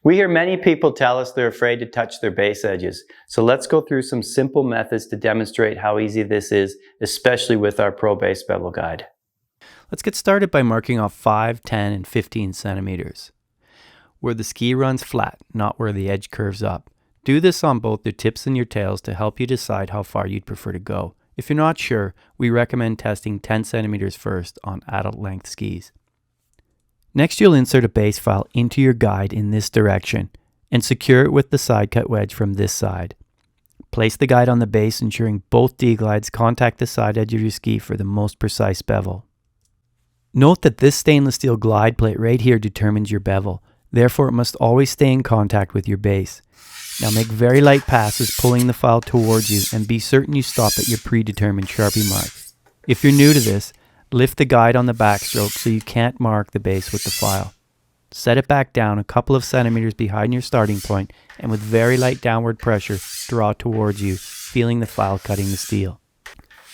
We hear many people tell us they're afraid to touch their base edges, so let's go through some simple methods to demonstrate how easy this is, especially with our Pro Base Bevel guide. Let's get started by marking off 5, 10, and 15 centimeters, where the ski runs flat, not where the edge curves up. Do this on both your tips and your tails to help you decide how far you'd prefer to go. If you're not sure, we recommend testing 10 centimeters first on adult length skis. Next, you'll insert a base file into your guide in this direction and secure it with the side cut wedge from this side. Place the guide on the base, ensuring both D-glides contact the side edge of your ski for the most precise bevel. Note that this stainless steel glide plate right here determines your bevel. Therefore, it must always stay in contact with your base. Now make very light passes pulling the file towards you and be certain you stop at your predetermined Sharpie mark. If you're new to this, lift the guide on the backstroke so you can't mark the base with the file. Set it back down a couple of centimeters behind your starting point and with very light downward pressure, draw towards you, feeling the file cutting the steel.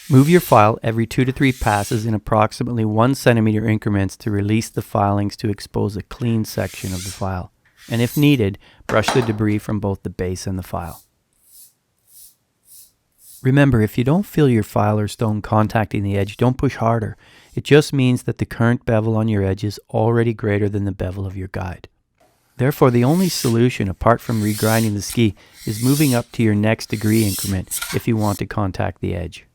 Move your file every 2 to 3 passes in approximately 1 centimeter increments to release the filings to expose a clean section of the file. And if needed, brush the debris from both the base and the file. Remember, if you don't feel your file or stone contacting the edge, don't push harder. It just means that the current bevel on your edge is already greater than the bevel of your guide. Therefore, the only solution apart from regrinding the ski is moving up to your next degree increment if you want to contact the edge.